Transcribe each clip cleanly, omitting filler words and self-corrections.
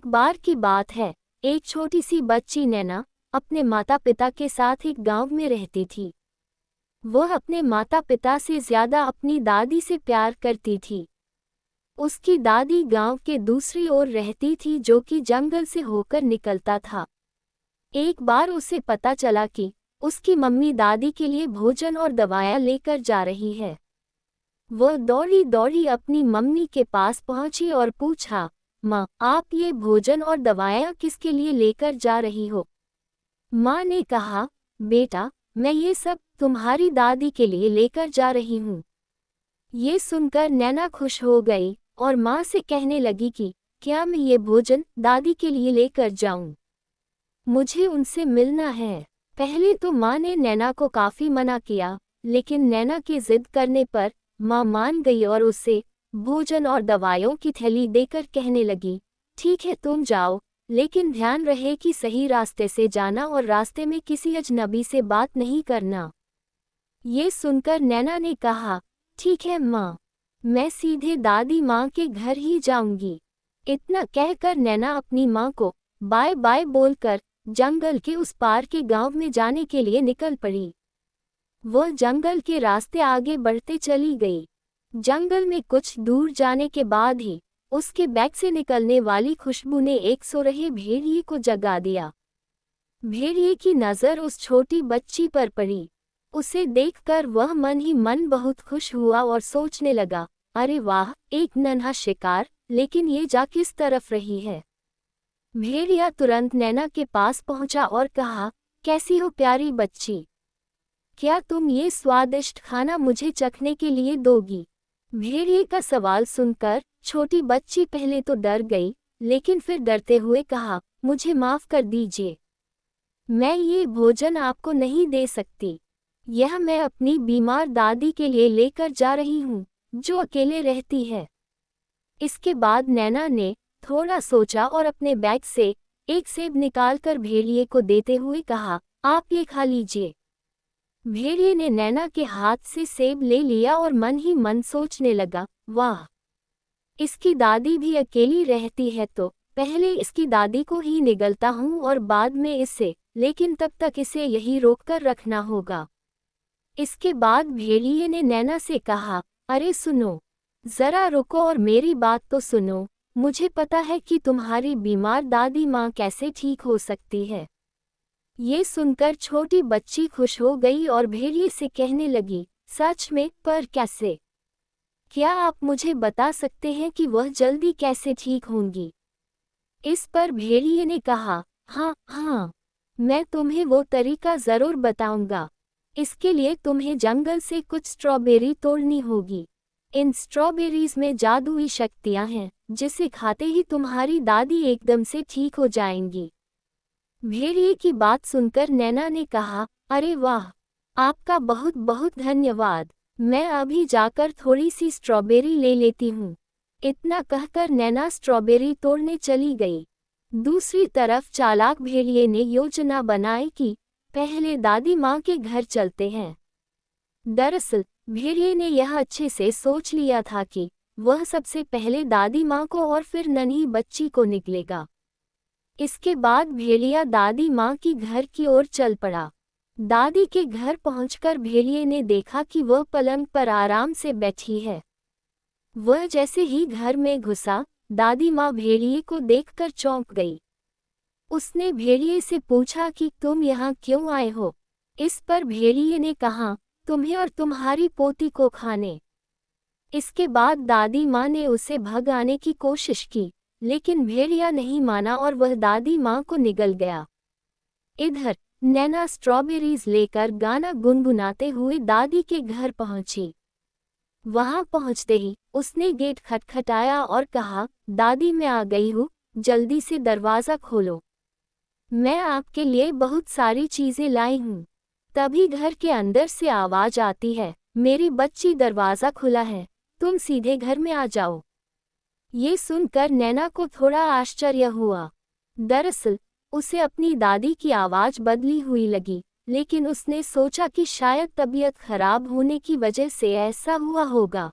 एक बार की बात है, एक छोटी सी बच्ची नैना अपने माता पिता के साथ एक गांव में रहती थी। वह अपने माता पिता से ज्यादा अपनी दादी से प्यार करती थी। उसकी दादी गांव के दूसरी ओर रहती थी, जो कि जंगल से होकर निकलता था। एक बार उसे पता चला कि उसकी मम्मी दादी के लिए भोजन और दवाएं लेकर जा रही है। वह दौड़ी दौड़ी अपनी मम्मी के पास पहुंची और पूछा, माँ, आप ये भोजन और दवाएं किसके लिए लेकर जा रही हो? माँ ने कहा, बेटा, मैं ये सब तुम्हारी दादी के लिए लेकर जा रही हूँ। ये सुनकर नैना खुश हो गई और माँ से कहने लगी कि क्या मैं ये भोजन दादी के लिए लेकर जाऊँ? मुझे उनसे मिलना है। पहले तो माँ ने नैना को काफ़ी मना किया, लेकिन नैना की जिद करने पर माँ मान गई और उसे भोजन और दवाइयों की थैली देकर कहने लगी, ठीक है, तुम जाओ, लेकिन ध्यान रहे कि सही रास्ते से जाना और रास्ते में किसी अजनबी से बात नहीं करना। ये सुनकर नैना ने कहा, ठीक है माँ, मैं सीधे दादी माँ के घर ही जाऊंगी। इतना कहकर नैना अपनी माँ को बाय बाय बोलकर जंगल के उस पार के गांव में जाने के लिए निकल पड़ी। वह जंगल के रास्ते आगे बढ़ते चली गई। जंगल में कुछ दूर जाने के बाद ही उसके बैग से निकलने वाली खुशबू ने एक सो रहे भेड़िए को जगा दिया। भेड़िए की नज़र उस छोटी बच्ची पर पड़ी। उसे देखकर वह मन ही मन बहुत खुश हुआ और सोचने लगा, अरे वाह, एक नन्हा शिकार, लेकिन ये जा किस तरफ रही है? भेड़िया तुरंत नैना के पास पहुंचा और कहा, कैसी हो प्यारी बच्ची? क्या तुम ये स्वादिष्ट खाना मुझे चखने के लिए दोगी? भेड़िए का सवाल सुनकर छोटी बच्ची पहले तो डर गई, लेकिन फिर डरते हुए कहा, मुझे माफ कर दीजिए, मैं ये भोजन आपको नहीं दे सकती। यह मैं अपनी बीमार दादी के लिए लेकर जा रही हूँ, जो अकेले रहती है। इसके बाद नैना ने थोड़ा सोचा और अपने बैग से एक सेब निकालकर भेड़िए को देते हुए कहा, आप ये खा लीजिए। भेड़िए ने नैना के हाथ से सेब ले लिया और मन ही मन सोचने लगा, वाह, इसकी दादी भी अकेली रहती है, तो पहले इसकी दादी को ही निगलता हूँ और बाद में इसे, लेकिन तब तक इसे यही रोककर रखना होगा। इसके बाद भेड़िए ने नैना से कहा, अरे सुनो, जरा रुको और मेरी बात तो सुनो। मुझे पता है कि तुम्हारी बीमार दादी माँ कैसे ठीक हो सकती है। ये सुनकर छोटी बच्ची खुश हो गई और भेड़िए से कहने लगी, सच में? पर कैसे? क्या आप मुझे बता सकते हैं कि वह जल्दी कैसे ठीक होंगी? इस पर भेड़िए ने कहा, हाँ, मैं तुम्हें वो तरीका ज़रूर बताऊंगा। इसके लिए तुम्हें जंगल से कुछ स्ट्रॉबेरी तोड़नी होगी। इन स्ट्रॉबेरीज में जादुई शक्तियां हैं, जिसे खाते ही तुम्हारी दादी एकदम से ठीक हो जाएंगी। भेड़िए की बात सुनकर नैना ने कहा, अरे वाह, आपका बहुत बहुत धन्यवाद, मैं अभी जाकर थोड़ी सी स्ट्रॉबेरी ले लेती हूँ। इतना कहकर नैना स्ट्रॉबेरी तोड़ने चली गई। दूसरी तरफ चालाक भेड़िए ने योजना बनाई कि पहले दादी माँ के घर चलते हैं। दरअसल भेड़िए ने यह अच्छे से सोच लिया था कि वह सबसे पहले दादी माँ को और फिर नन्ही बच्ची को निकलेगा। इसके बाद भेड़िया दादी माँ की घर की ओर चल पड़ा। दादी के घर पहुंचकर भेड़िए ने देखा कि वह पलंग पर आराम से बैठी है। वह जैसे ही घर में घुसा, दादी माँ भेड़िए को देखकर चौंक गई। उसने भेड़िए से पूछा कि तुम यहाँ क्यों आए हो? इस पर भेड़िए ने कहा, तुम्हें और तुम्हारी पोती को खाने। इसके बाद दादी माँ ने उसे भगाने की कोशिश की, लेकिन भेड़िया नहीं माना और वह दादी माँ को निगल गया। इधर नैना स्ट्रॉबेरीज लेकर गाना गुनगुनाते हुए दादी के घर पहुंची। वहां पहुंचते ही उसने गेट खटखटाया और कहा, दादी, मैं आ गई हूँ, जल्दी से दरवाज़ा खोलो, मैं आपके लिए बहुत सारी चीज़ें लाई हूँ। तभी घर के अंदर से आवाज़ आती है, मेरी बच्ची, दरवाज़ा खुला है, तुम सीधे घर में आ जाओ। ये सुनकर नैना को थोड़ा आश्चर्य हुआ। दरअसल उसे अपनी दादी की आवाज़ बदली हुई लगी, लेकिन उसने सोचा कि शायद तबीयत खराब होने की वजह से ऐसा हुआ होगा।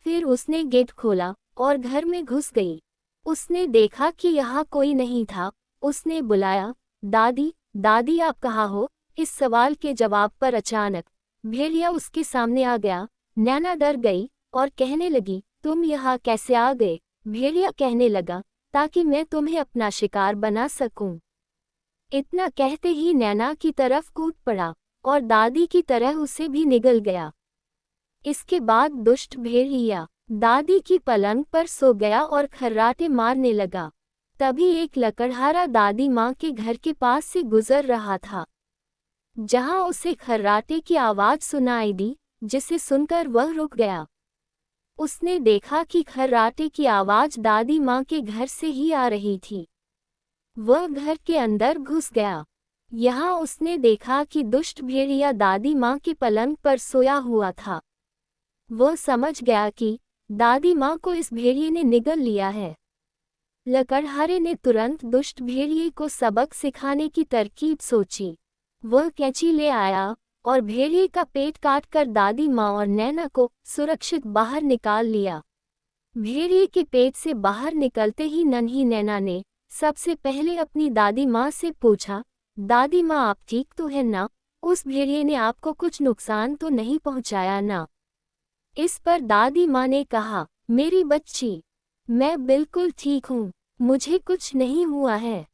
फिर उसने गेट खोला और घर में घुस गई। उसने देखा कि यहाँ कोई नहीं था। उसने बुलाया, दादी, दादी आप कहाँ हो? इस सवाल के जवाब पर अचानक भेड़िया उसके सामने आ गया। नैना डर गई और कहने लगी, तुम यहाँ कैसे आ गए? भेड़िया कहने लगा, ताकि मैं तुम्हें अपना शिकार बना सकूं। इतना कहते ही नैना की तरफ कूद पड़ा और दादी की तरह उसे भी निगल गया। इसके बाद दुष्ट भेड़िया दादी की पलंग पर सो गया और खर्राटे मारने लगा। तभी एक लकड़हारा दादी माँ के घर के पास से गुजर रहा था, जहाँ उसे खर्राटे की आवाज सुनाई दी, जिसे सुनकर वह रुक गया। उसने देखा कि खर्राटे की आवाज दादी माँ के घर से ही आ रही थी। वह घर के अंदर घुस गया। यहाँ उसने देखा कि दुष्ट भेड़िया दादी माँ के पलंग पर सोया हुआ था। वह समझ गया कि दादी माँ को इस भेड़िए ने निगल लिया है। लकड़हारे ने तुरंत दुष्ट भेड़िए को सबक सिखाने की तरकीब सोची। वह कैंची ले आया और भेड़िए का पेट काटकर दादी माँ और नैना को सुरक्षित बाहर निकाल लिया। भेड़िए के पेट से बाहर निकलते ही नन्ही नैना ने सबसे पहले अपनी दादी माँ से पूछा, दादी माँ आप ठीक तो हैं ना? उस भेड़िए ने आपको कुछ नुकसान तो नहीं पहुँचाया ना? इस पर दादी माँ ने कहा, मेरी बच्ची, मैं बिल्कुल ठीक हूँ, मुझे कुछ नहीं हुआ है।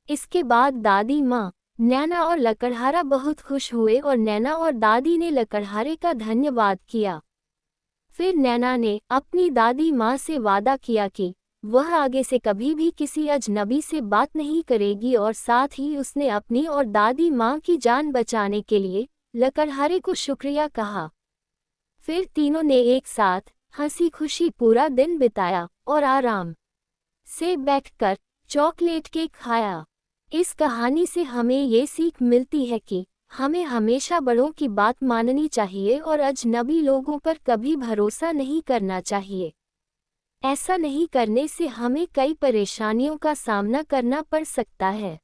इसके बाद दादी माँ, नैना और लकड़हारा बहुत खुश हुए और नैना और दादी ने लकड़हारे का धन्यवाद किया। फिर नैना ने अपनी दादी माँ से वादा किया कि वह आगे से कभी भी किसी अजनबी से बात नहीं करेगी और साथ ही उसने अपनी और दादी माँ की जान बचाने के लिए लकड़हारे को शुक्रिया कहा। फिर तीनों ने एक साथ हंसी खुशी पूरा दिन बिताया और आराम से बैठकर चॉकलेट केक खाया। इस कहानी से हमें ये सीख मिलती है कि हमें हमेशा बड़ों की बात माननी चाहिए और अजनबी लोगों पर कभी भरोसा नहीं करना चाहिए। ऐसा नहीं करने से हमें कई परेशानियों का सामना करना पड़ सकता है।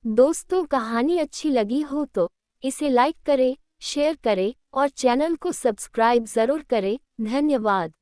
दोस्तों, कहानी अच्छी लगी हो तो इसे लाइक करें, शेयर करें और चैनल को सब्सक्राइब ज़रूर करें। धन्यवाद।